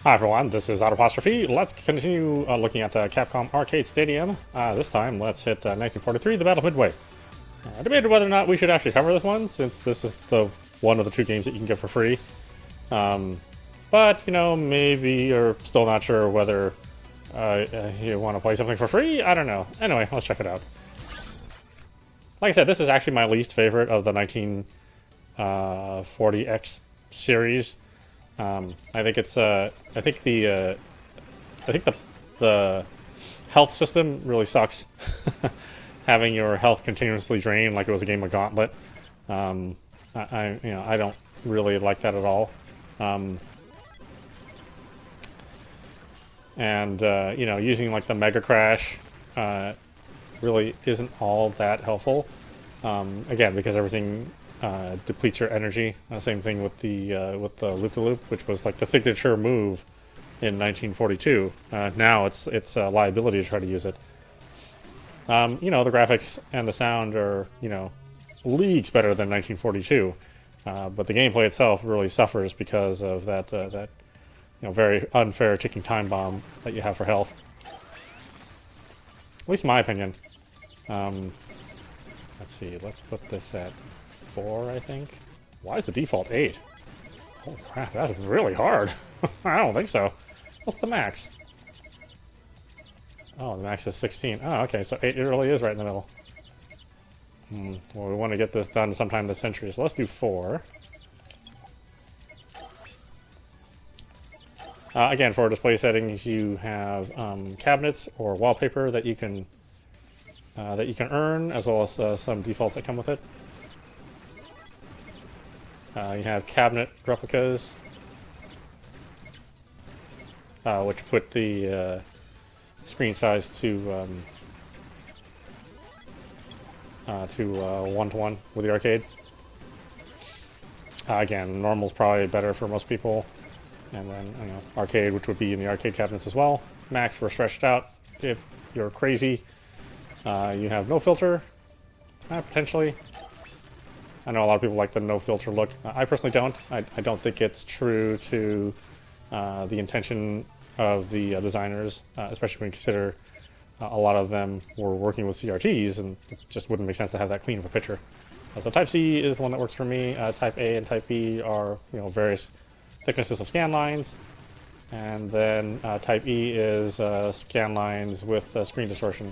Hi everyone, this is audap. Let's continue looking at Capcom Arcade Stadium. This time, let's hit 1943, the Battle of Midway. I debated whether or not we should actually cover this one, since this is the one of the two games that you can get for free. But, you know, maybe you're still not sure whether you want to play something for free? I don't know. Anyway, let's check it out. Like I said, this is actually my least favorite of the 1940X series. I think it's I think the health system really sucks. Having your health continuously drained like it was a game of Gauntlet. I don't really like that at all. Using like the Mega Crash really isn't all that helpful. Again, because everything depletes your energy. Same thing with the loop-de-loop, which was like the signature move in 1942. Now it's a liability to try to use it. The graphics and the sound are leagues better than 1942, but the gameplay itself really suffers because of that very unfair ticking time bomb that you have for health. At least in my opinion. Let's see. Let's put this at 4, I think. Why is the default 8? Oh crap, that is really hard. I don't think so. What's the max? Oh, the max is 16. Oh, okay, so 8 really is right in the middle. Well, we want to get this done sometime this century, so let's do 4. Again, for display settings, you have cabinets or wallpaper that you can earn, as well as some defaults that come with it. You have cabinet replicas, which put the screen size to 1-to-1 with the arcade. Again, normal's probably better for most people, and then arcade, which would be in the arcade cabinets as well. Max for stretched out if you're crazy. You have no filter, potentially. I know a lot of people like the no filter look. I personally don't. I don't think it's true to the intention of the designers, especially when you consider a lot of them were working with CRTs, and it just wouldn't make sense to have that clean of a picture. So Type C is the one that works for me. Type A and Type B are various thicknesses of scan lines, and then Type E is scan lines with screen distortion.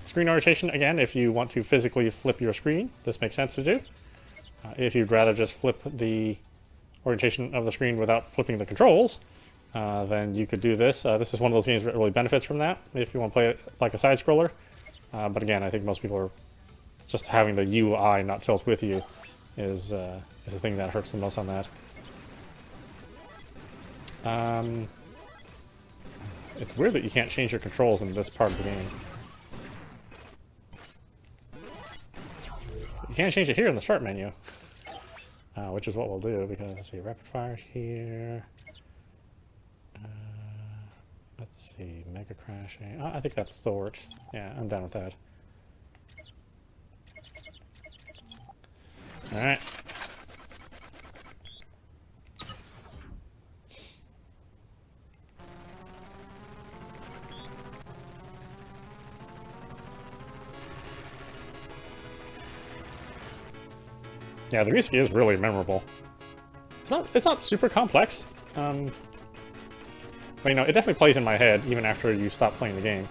Screen orientation, again, if you want to physically flip your screen, this makes sense to do. If you'd rather just flip the orientation of the screen without flipping the controls, then you could do this. This is one of those games that really benefits from that, if you want to play it like a side-scroller. But again, I think most people are just having the UI not tilt with you is the thing that hurts the most on that. It's weird that you can't change your controls in this part of the game. You can't change it here in the start menu, which is what we'll do, because let's see, rapid fire here. Let's see, Mega Crash. I think that still works. Yeah, I'm done with that. All right. Yeah, the music is really memorable. It's not super complex, but it definitely plays in my head even after you stop playing the game.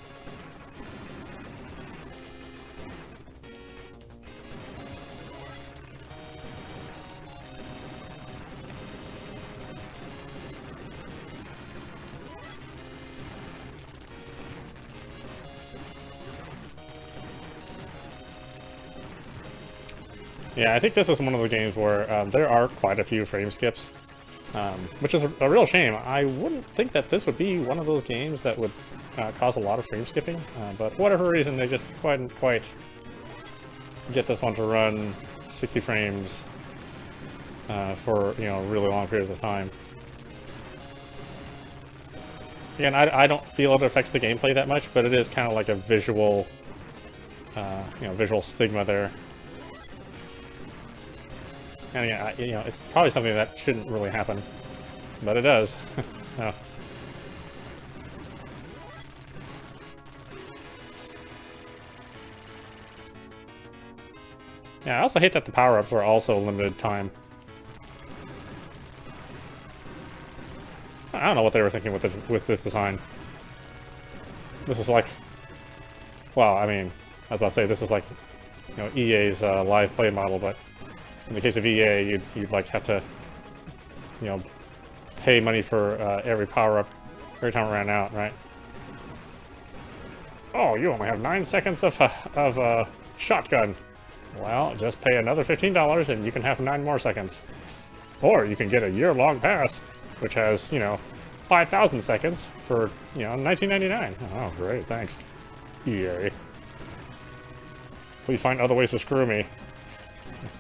Yeah, I think this is one of the games where there are quite a few frame skips, which is a real shame. I wouldn't think that this would be one of those games that would cause a lot of frame skipping, but for whatever reason, they just couldn't quite get this one to run 60 frames for really long periods of time. Again, I don't feel it affects the gameplay that much, but it is kind of like a visual, visual stigma there. And yeah, it's probably something that shouldn't really happen. but it does. Oh. Yeah, I also hate that the power-ups are also limited time. I don't know what they were thinking with this design. This is like, well, I mean, I was about to say this is like, you know, EA's live play model, but in the case of EA, you'd like have to, you know, pay money for every power-up every time it ran out, right? Oh, you only have 9 seconds of shotgun. Well, just pay another $15 and you can have 9 more seconds. Or you can get a year-long pass, which has, you know, 5,000 seconds for, you know, $19.99. Oh, great, thanks. EA. Please find other ways to screw me.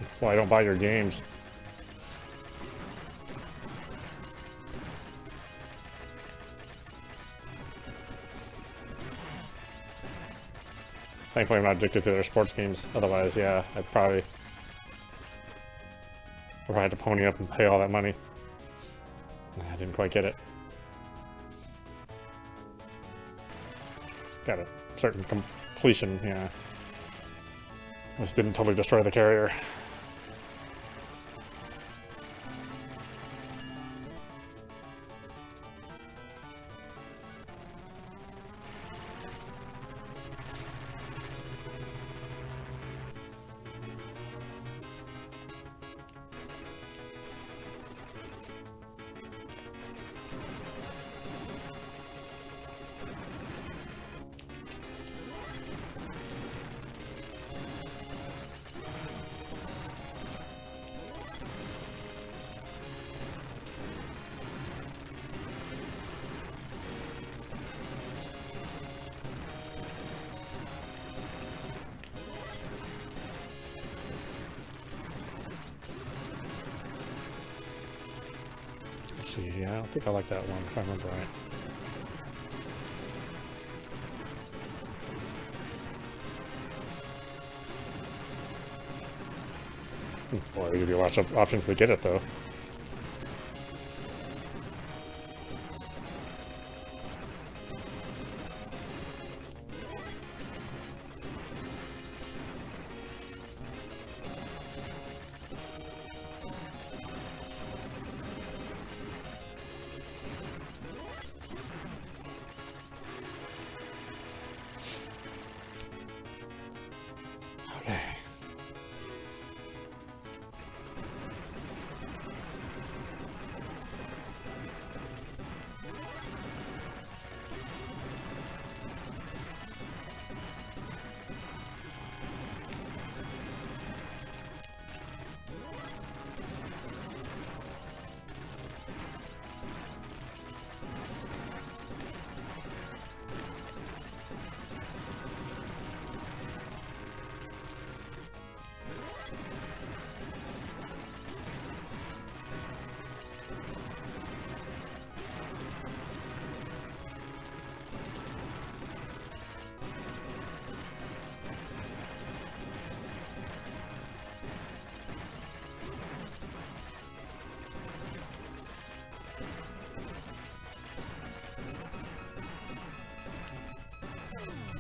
That's why I don't buy your games. Thankfully, I'm not addicted to their sports games. Otherwise, yeah, I'd probably have to pony up and pay all that money. I didn't quite get it. Got a certain completion, yeah. This didn't totally destroy the carrier. Yeah, I don't think I like that one, if I remember right. Boy, they give you lots of options to get it, though.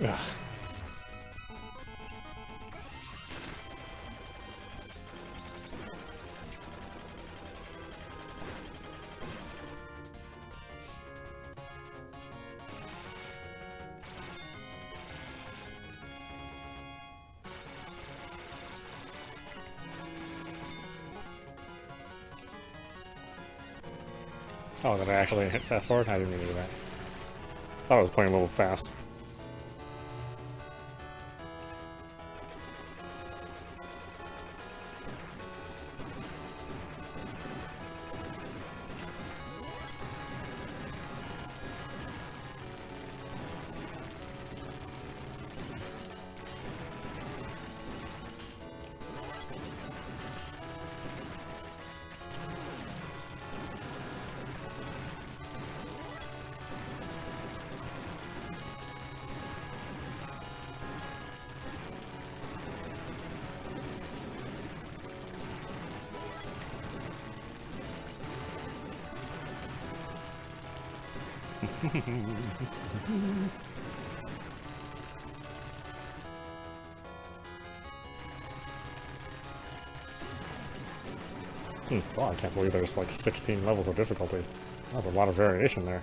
Ugh. Oh, did I actually hit fast forward? I didn't mean to do that. Thought I was playing a little fast. Wow, I can't believe there's like 16 levels of difficulty. That's a lot of variation there.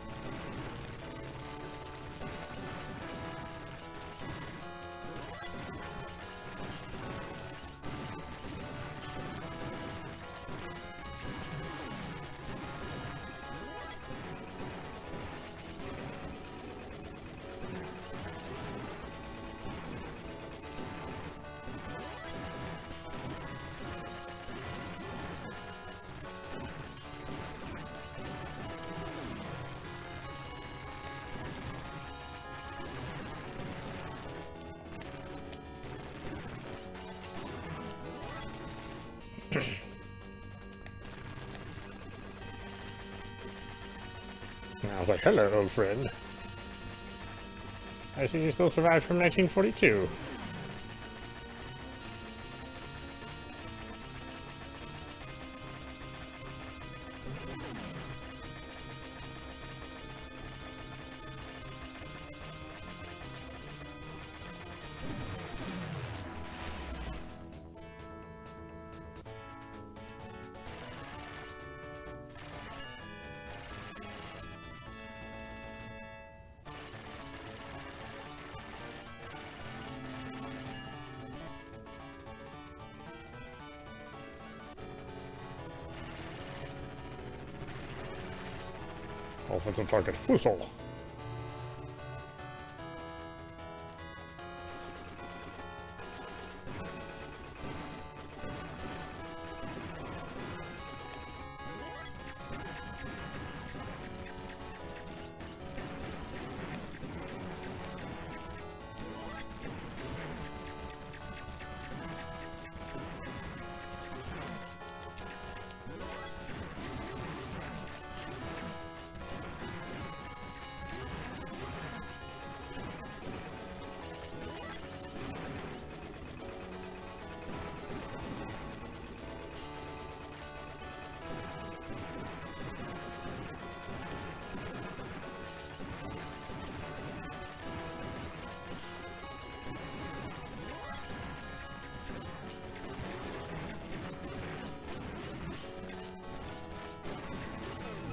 And I was like, hello, old friend. I see you still survived from 1942. Offensive target, Fusel.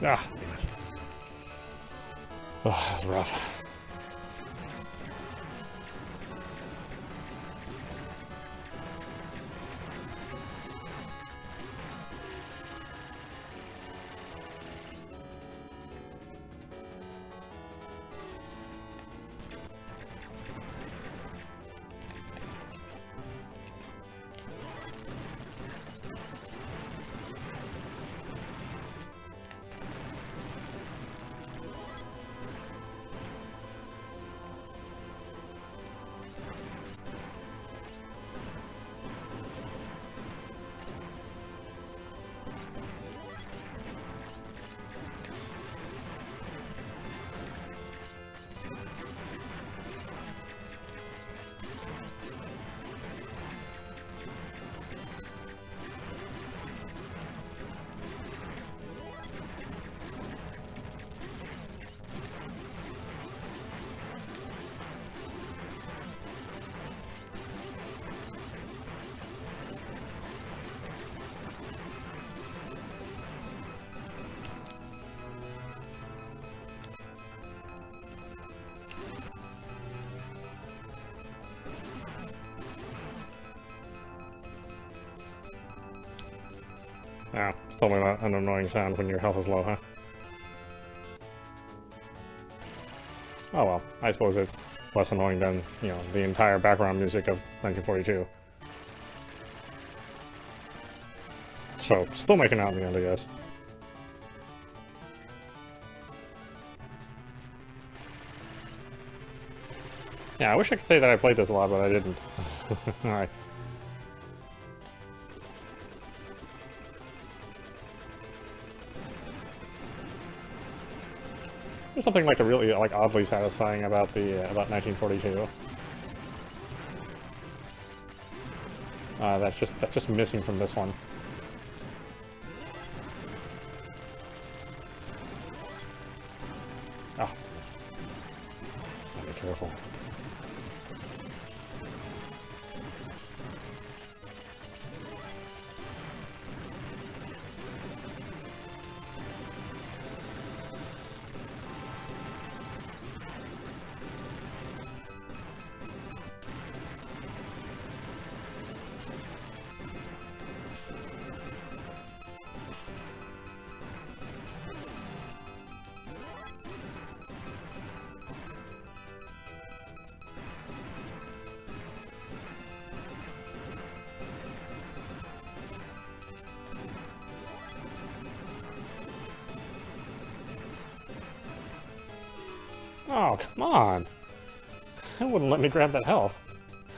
Ah, damn it. Oh, that's rough. Oh, it's totally not an annoying sound when your health is low, huh? Oh well, I suppose it's less annoying than, you know, the entire background music of 1942. So, still making out in the end, I guess. Yeah, I wish I could say that I played this a lot, but I didn't. Alright. There's something like really oddly satisfying about the about 1942. That's just missing from this one. Ah, Oh, come on! It wouldn't let me grab that health.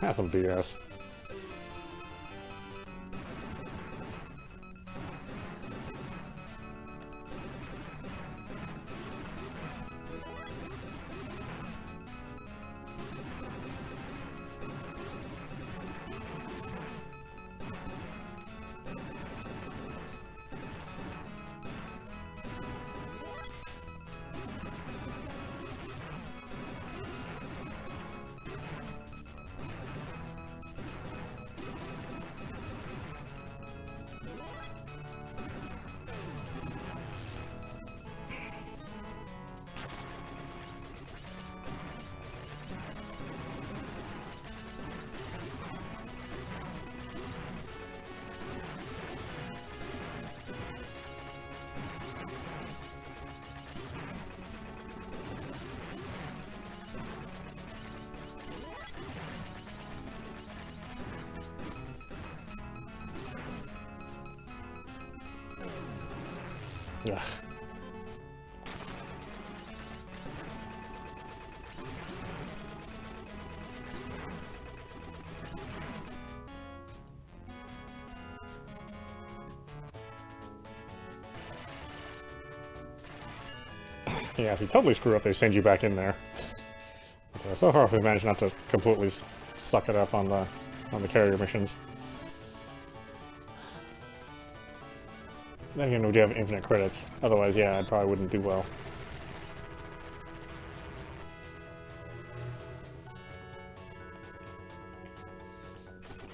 That's some BS. Ugh. Yeah, if you totally screw up, they send you back in there. Okay, so far we've managed not to completely suck it up on the carrier missions. Then again, we do have infinite credits. Otherwise, yeah, I probably wouldn't do well.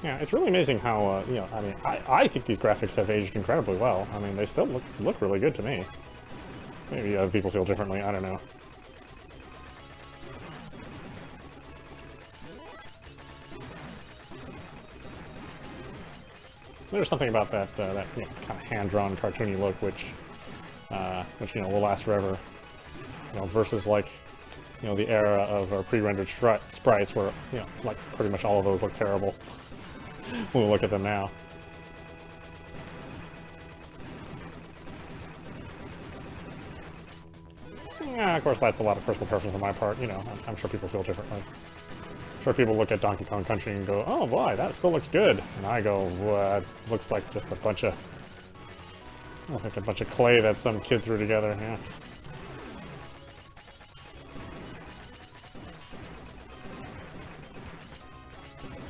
Yeah, it's really amazing how, you know, I mean, I think these graphics have aged incredibly well. I mean, they still look really good to me. Maybe other people feel differently, I don't know. There's something about that that you know, kind of hand-drawn, cartoony look, which you know will last forever. You know, versus like you know the era of pre-rendered sprites, where you know like pretty much all of those look terrible. When we look at them now. Yeah, of course that's a lot of personal preference on my part. You know, I'm sure people feel differently. I'm sure people look at Donkey Kong Country and go, oh boy, that still looks good. And I go, what? Looks like just a bunch of... like a bunch of clay that some kid threw together, yeah.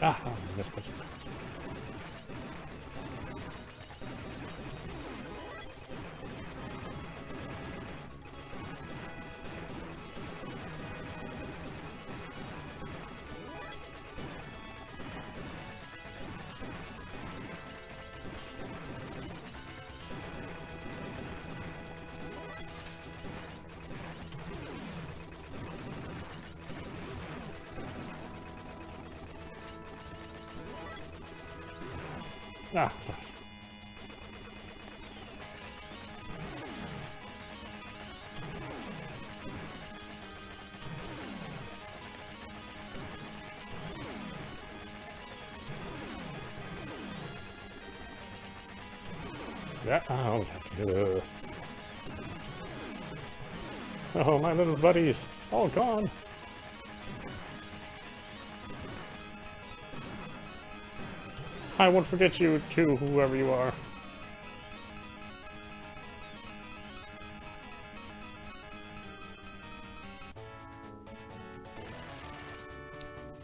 Ah, oh, I missed it. Ah. Yeah, oh, oh, my little buddies, all gone. I won't forget you too, whoever you are.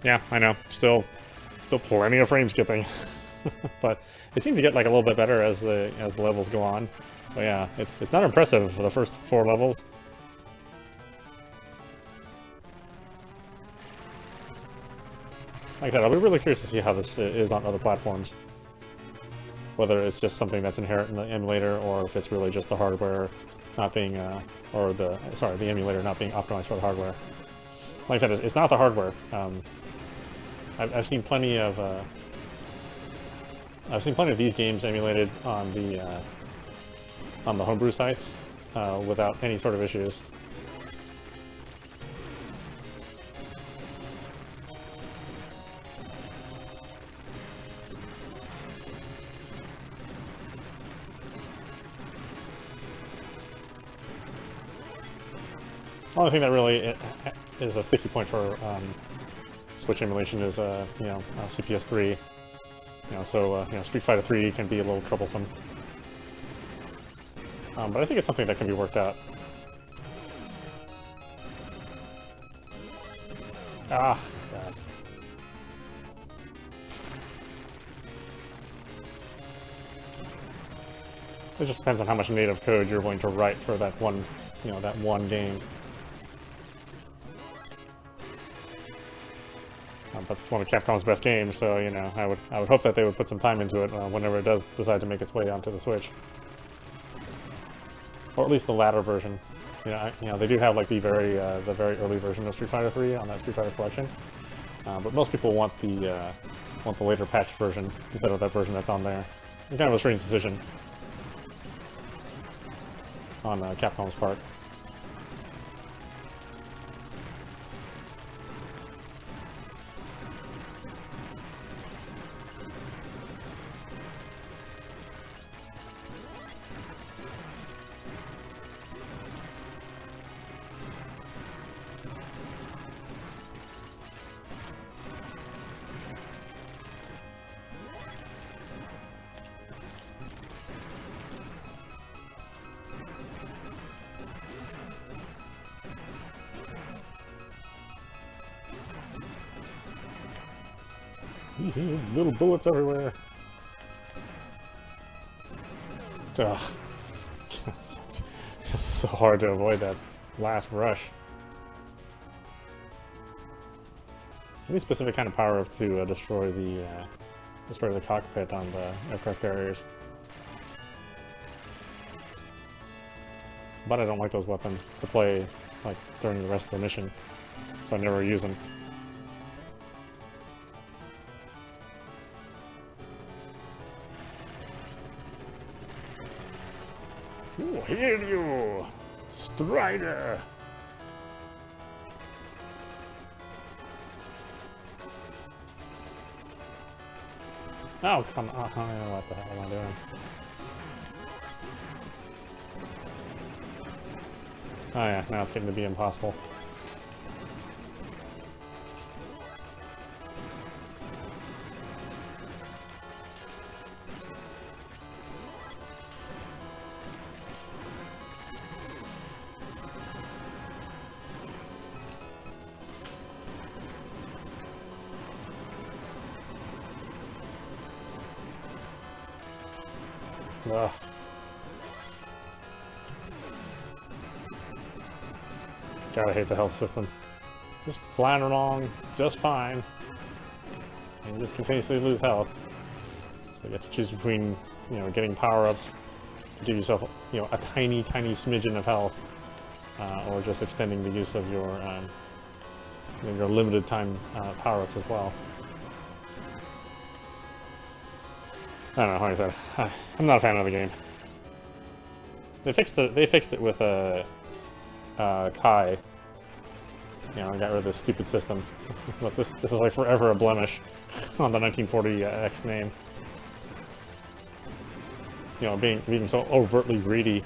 Yeah, I know. Still plenty of frame skipping, but it seems to get like a little bit better as the levels go on. But yeah, it's not impressive for the first 4 levels. Like I said, I'll be really curious to see how this is on other platforms. Whether it's just something that's inherent in the emulator, or if it's really just the hardware not being, or the emulator not being optimized for the hardware. Like I said, it's not the hardware. I've seen plenty of these games emulated on the homebrew sites without any sort of issues. The only thing that really is a sticky point for Switch emulation is CPS3. So Street Fighter 3 can be a little troublesome. But I think it's something that can be worked out. Ah, God. It just depends on how much native code you're willing to write for that one, that one game. But it's one of Capcom's best games, so I would hope that they would put some time into it whenever it does decide to make its way onto the Switch, or at least the latter version. They do have like the very early version of Street Fighter 3 on that Street Fighter collection, but most people want the later patched version instead of that version that's on there. It's kind of a strange decision on Capcom's part. Little bullets everywhere. Ugh. It's so hard to avoid that last rush. Any specific kind of power-ups to destroy the cockpit on the aircraft carriers. But I don't like those weapons to play like during the rest of the mission, so I never use them. Oh, hail you, Strider! Oh, come on. What the hell am I doing? Oh yeah, now it's getting to be impossible. Ugh. Gotta hate the health system. Just flying along just fine, and you just continuously lose health. So you get to choose between, getting power-ups to give yourself, a tiny smidgen of health, or just extending the use of your limited time power-ups as well. I don't know, like I said, I'm not a fan of the game. They fixed it with Kai. I got rid of this stupid system. But this is like forever a blemish on the 1940X name. Being so overtly greedy.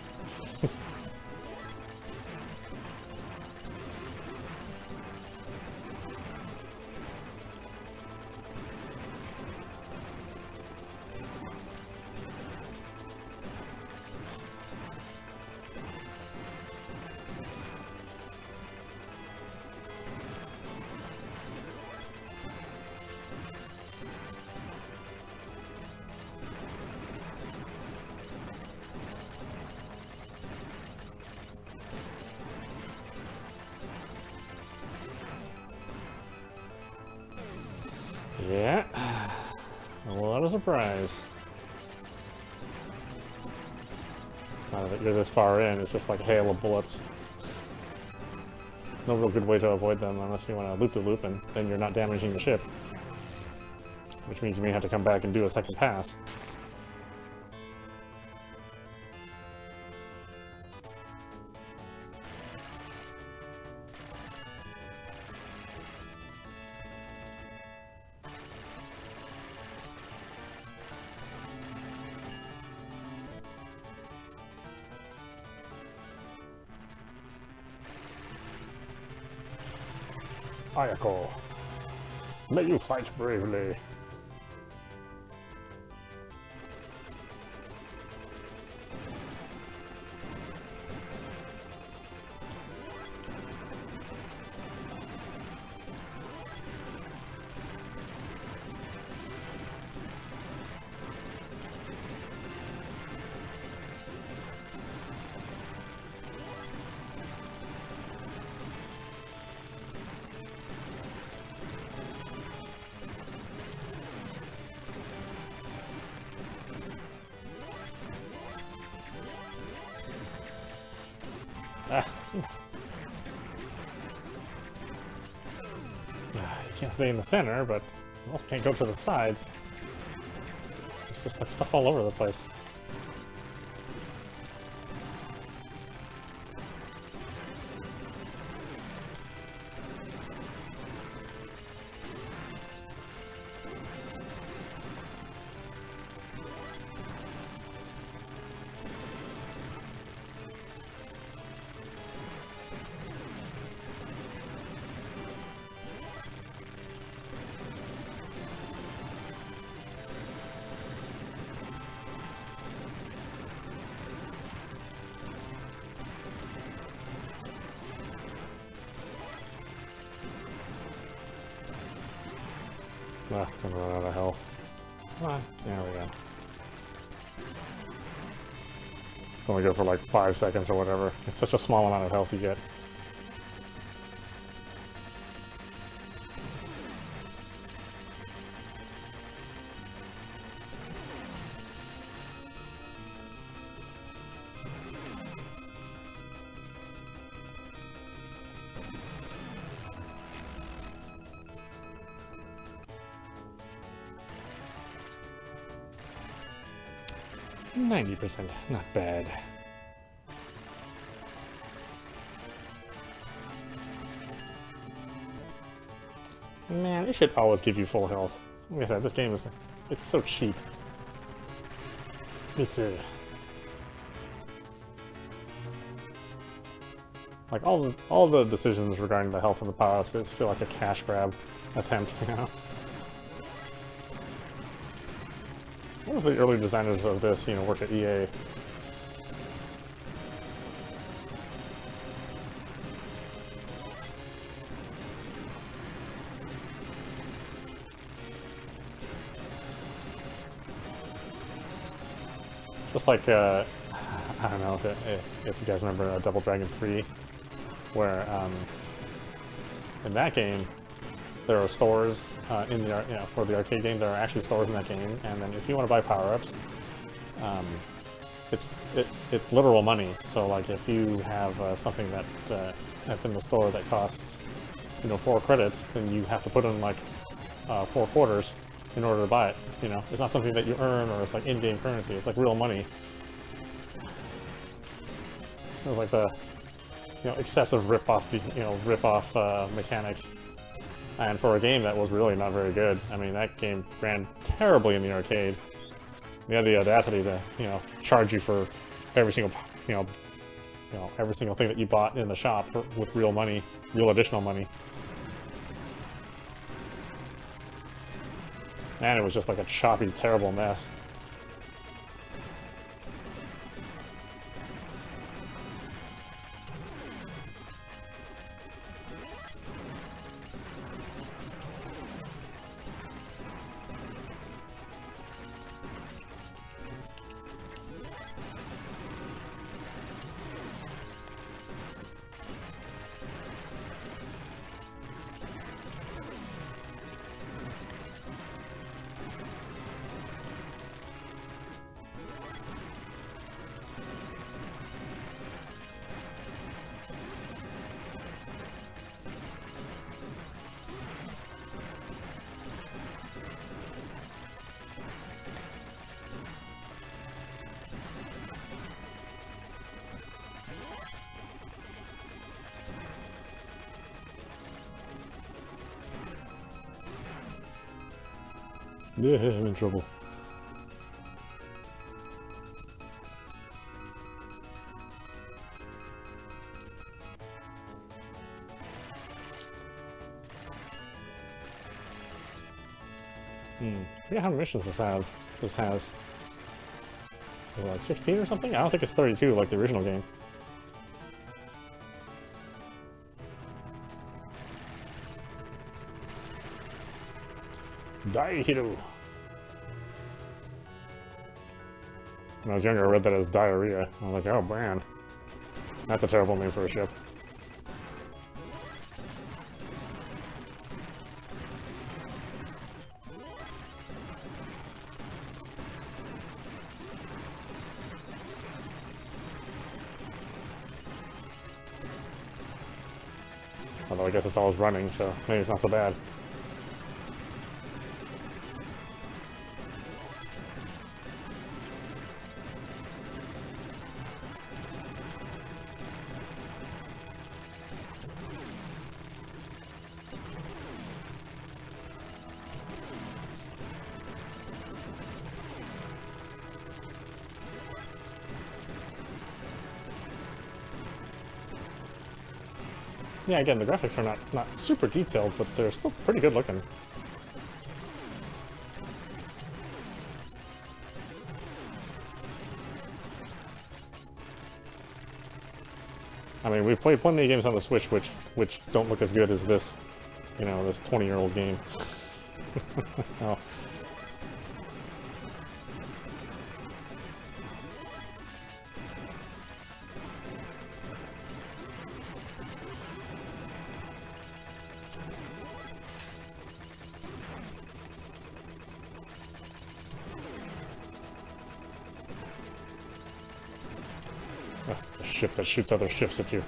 Yeah, what a surprise. Now that you're this far in, it's just like a hail of bullets. No real good way to avoid them unless you want to loop-de-loop, and then you're not damaging the ship. Which means you may have to come back and do a second pass. Ayako, may you fight bravely. Ah. You can't stay in the center, but you also can't go to the sides. There's just like stuff all over the place. Ah, I'm gonna run out of health. Come on. There we go. Only go for like 5 seconds or whatever. It's such a small amount of health you get. %, not bad. Man, it should always give you full health. Like I said, this game it's so cheap. It's like all the decisions regarding the health and the power-ups, they feel like a cash grab attempt, you know? One of the early designers of this, you know, worked at EA. Just like, I don't know if you guys remember Double Dragon 3, where in that game, there are stores in the for the arcade game. There are actually stores in that game, and then if you want to buy power-ups, it's literal money. So like if you have something that's in the store that costs 4 credits, then you have to put in like 4 quarters in order to buy it. You know, it's not something that you earn or it's like in-game currency. It's like real money. It was like the excessive rip-off mechanics. And for a game that was really not very good, I mean, that game ran terribly in the arcade. They had the audacity to, charge you for every single, every single thing that you bought in the shop with real money, real additional money. And it was just like a choppy, terrible mess. Yeah, I'm in trouble. I forget how many missions this has. Is it like 16 or something? I don't think it's 32 like the original game. Daihiro. When I was younger, I read that as diarrhea. I was like, oh man, that's a terrible name for a ship. Although I guess it's always running, so maybe it's not so bad. Yeah, again, the graphics are not super detailed, but they're still pretty good looking. I mean, we've played plenty of games on the Switch which don't look as good as this, you know, this 20-year-old game. Oh. It's a ship that shoots other ships at you.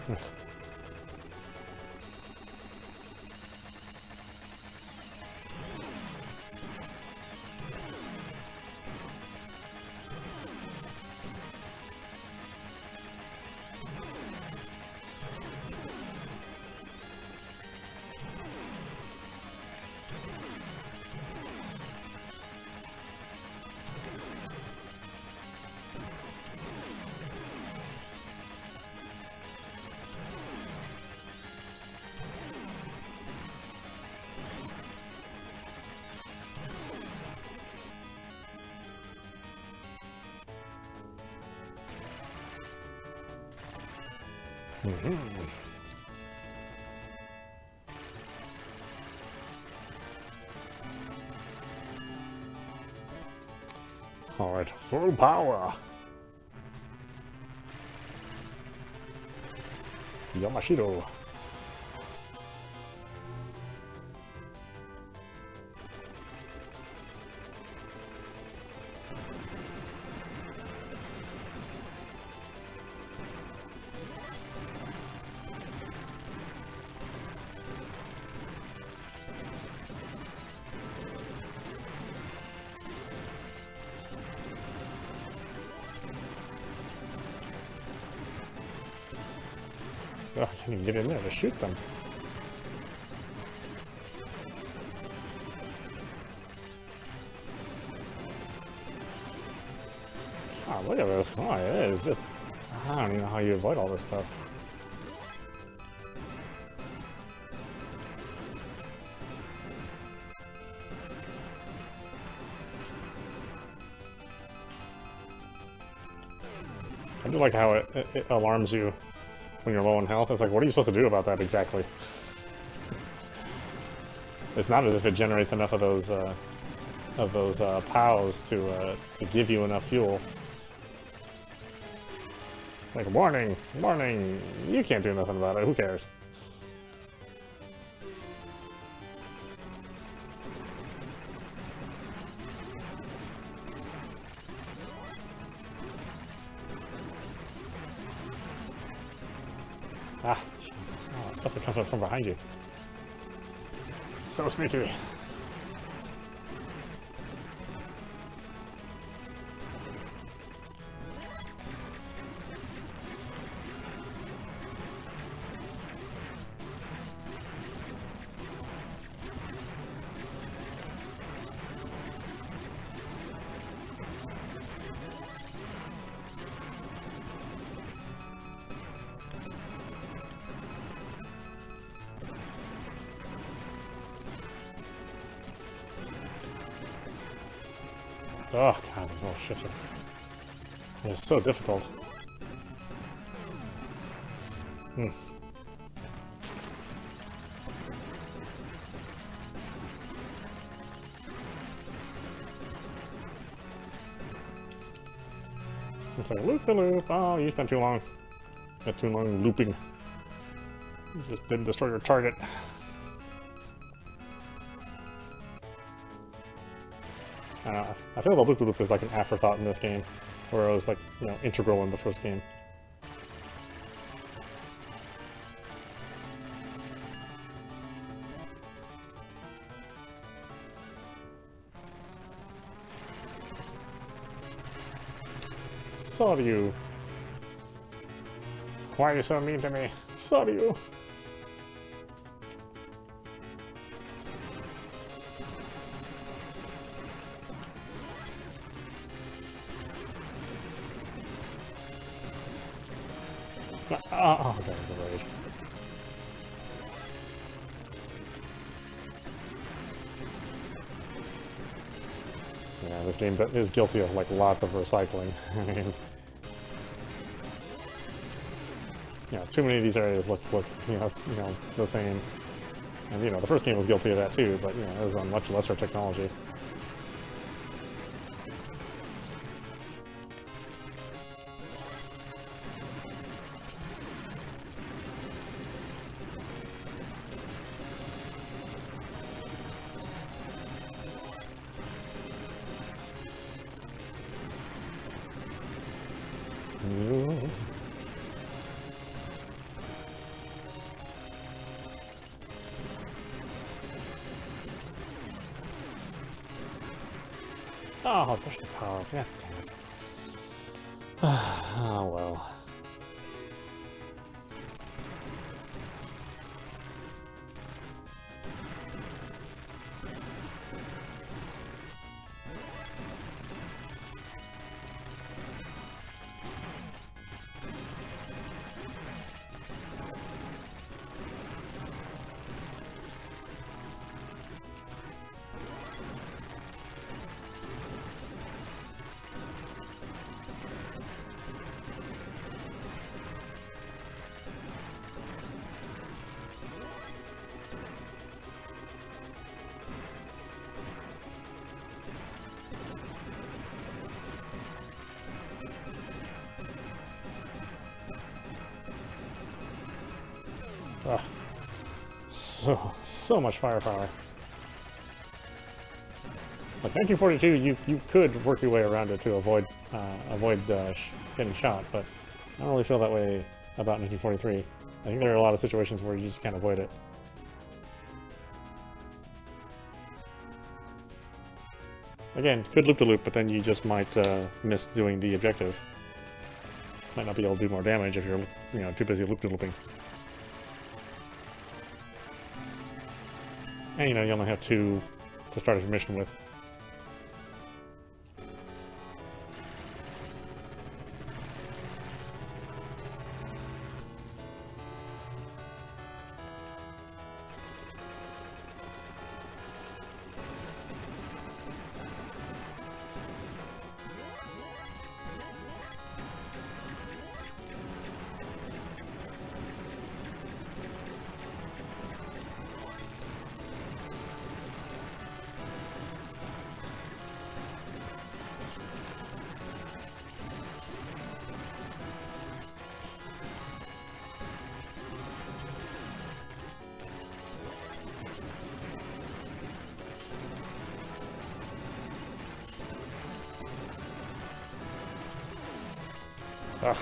Alright, full power! Yamashiro. Oh, I can't even get in there to shoot them. Oh, look at this. Oh, it is just... I don't even know how you avoid all this stuff. I do like how it alarms you when you're low on health. It's like, what are you supposed to do about that exactly? It's not as if it generates enough of those POWs to give you enough fuel. Like, warning, warning, you can't do nothing about it, who cares? Ah, oh, stuff that comes up from behind you. So sneaky. Oh god, these little ships are so difficult. Hmm. It's like loop the loop. Oh, you spent too long. Got too long looping. You just didn't destroy your target. I don't know. I feel the loop the loop is like an afterthought in this game, where it was like, you know, integral in the first game. Sorry. Why are you so mean to me? Sorry. Oh, that was a rage. Yeah, this game is guilty of like lots of recycling. I mean, you know, too many of these areas look the same. And you know, the first game was guilty of that too, but you know, it was on much lesser technology. Oh, there's the power. Yeah, damn it. Oh, well. Ugh. So much firepower. Like 1942, you could work your way around it to avoid getting shot, but I don't really feel that way about 1943. I think there are a lot of situations where you just can't avoid it. Again, could loop the loop, but then you just might miss doing the objective. Might not be able to do more damage if you're too busy loop-de-looping. And you only have 2 to start your mission with. Ugh.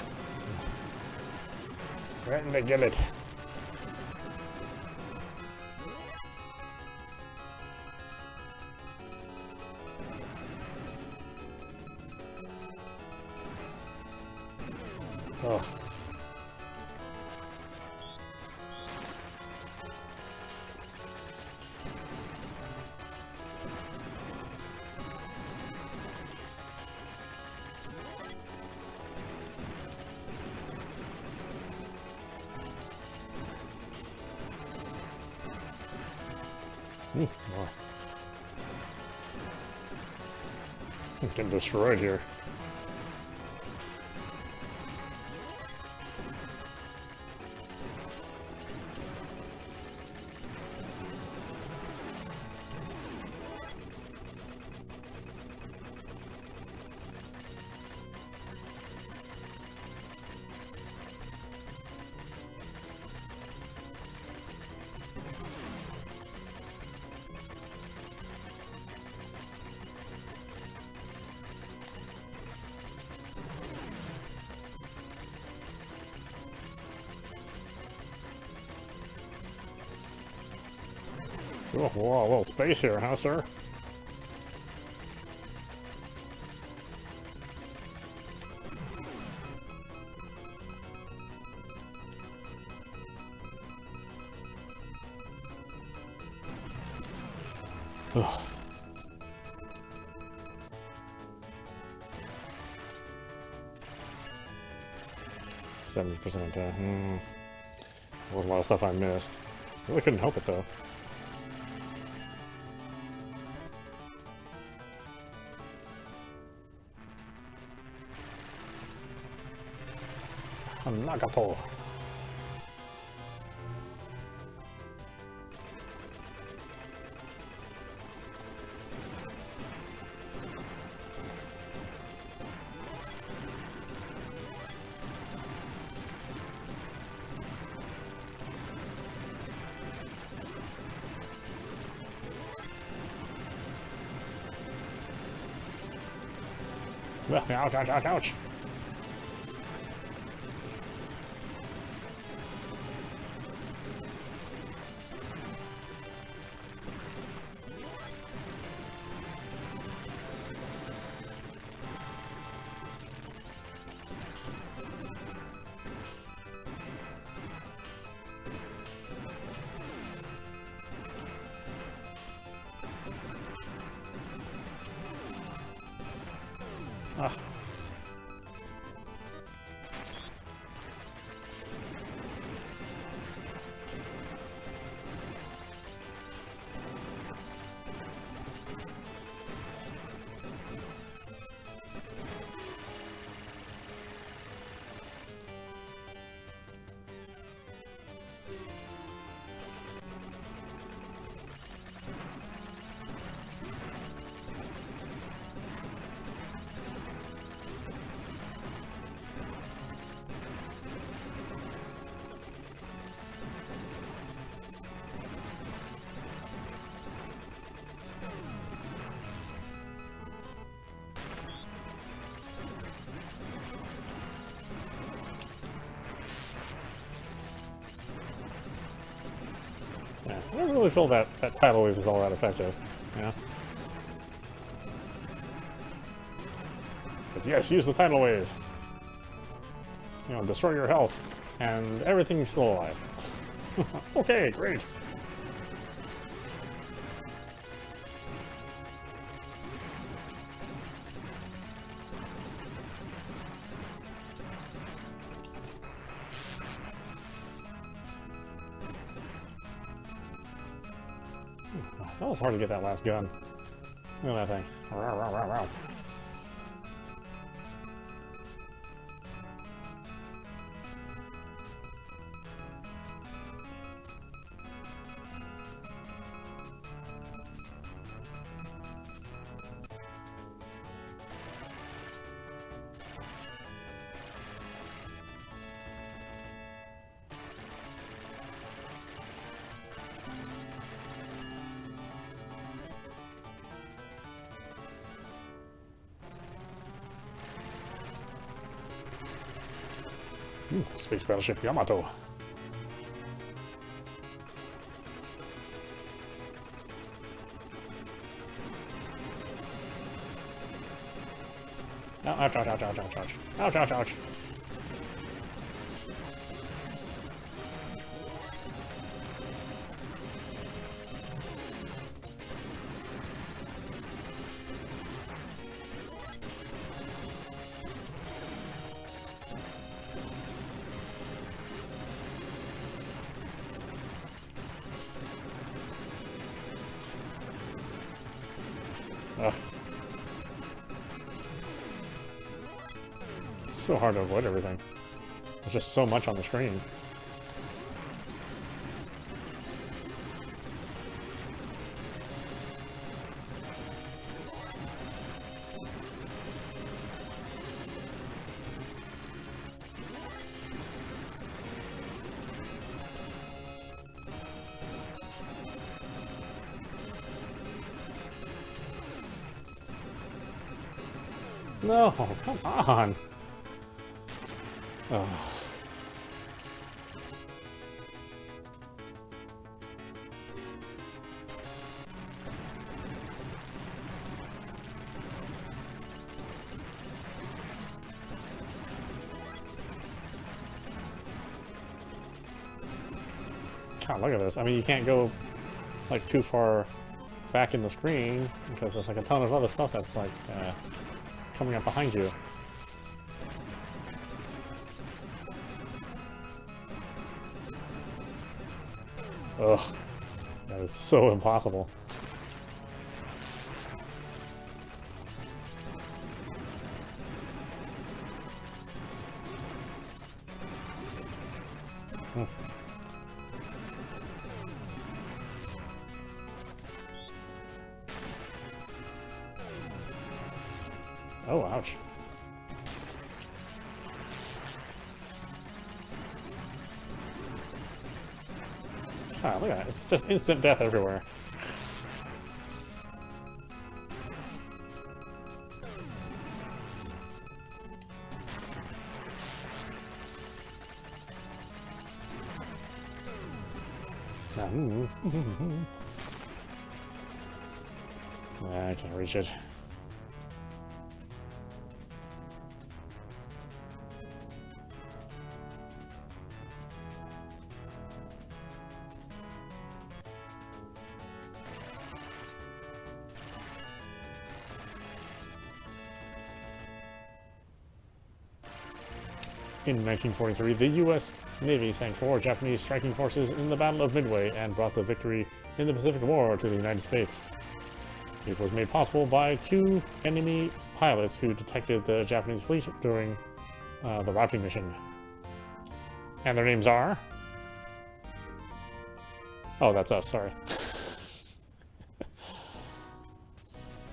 When they get it. Ugh. More. Getting destroyed here. Oh, whoa, a little space here, huh, sir? Ugh. %. There was a lot of stuff I missed. Really couldn't help it though. Nagato. Ouch, ouch, ouch, ouch. Ah. Yeah, I don't really feel that tidal wave is all that effective. Yeah. But yes, use the tidal wave. You know, destroy your health, and everything's still alive. Okay, great. That was hard to get that last gun. Look at that thing. Row, row, row, row. Space battleship Yamato. Ouch, ouch, ouch, ouch, ouch, ouch. Ouch, ouch, ouch. Ugh. so hard to avoid everything. There's just so much on the screen. No, come on. Oh. God, look at this. I mean, you can't go like too far back in the screen because there's like a ton of other stuff that's like coming up behind you. Ugh, that is so impossible. Oh, ouch. Ah, look at that. It's just instant death everywhere. I can't reach it. In 1943, the U.S. Navy sank 4 Japanese striking forces in the Battle of Midway and brought the victory in the Pacific War to the United States. It was made possible by 2 enemy pilots who detected the Japanese fleet during the routing mission. And their names are... Oh, that's us, sorry.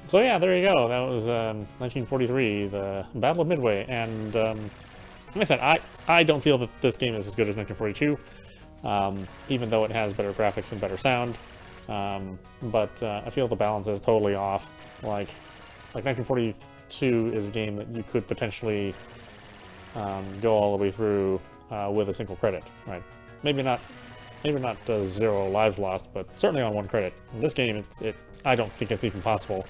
So yeah, there you go. That was 1943, the Battle of Midway, and like I said, I don't feel that this game is as good as 1942, even though it has better graphics and better sound. But I feel the balance is totally off. Like 1942 is a game that you could potentially go all the way through with a single credit, right? Maybe not 0 lives lost, but certainly on 1 credit. In this game, I don't think it's even possible.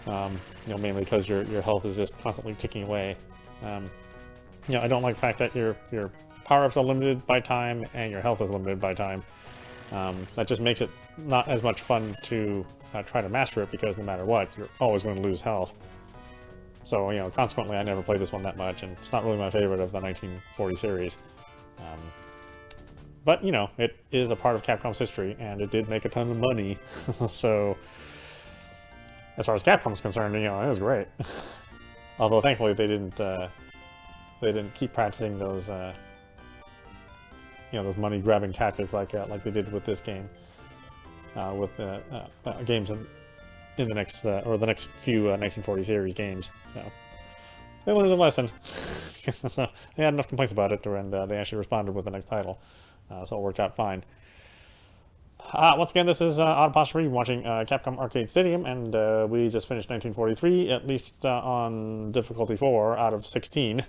You know, mainly because your health is just constantly ticking away. You know, I don't like the fact that your power-ups are limited by time and your health is limited by time. That just makes it not as much fun to try to master it, because no matter what, you're always going to lose health. So, you know, consequently, I never played this one that much, and it's not really my favorite of the 1940 series. But, you know, it is a part of Capcom's history, and it did make a ton of money. So, as far as Capcom's concerned, you know, it was great. Although, thankfully, they didn't keep practicing those, you know, those money-grabbing tactics like they did with this game, with games in the next or the next few 1940 series games. So they learned a lesson. So they had enough complaints about it, and they actually responded with the next title. So it worked out fine. Once again, this is audap watching Capcom Arcade Stadium, and we just finished 1943, at least on difficulty 4 out of 16.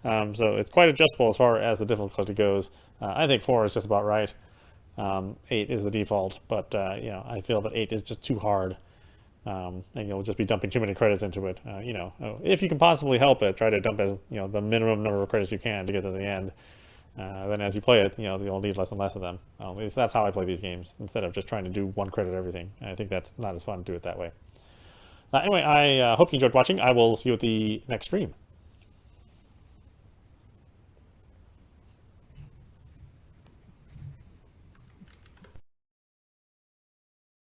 So it's quite adjustable as far as the difficulty goes. I think 4 is just about right. 8 is the default, but you know, I feel that 8 is just too hard, and you'll just be dumping too many credits into it. You know, if you can possibly help it, try to dump as, you know, the minimum number of credits you can to get to the end. Then as you play it, you know, you'll need less and less of them. At least that's how I play these games, instead of just trying to do 1 credit everything. I think that's not as fun to do it that way. Anyway, I hope you enjoyed watching. I will see you at the next stream.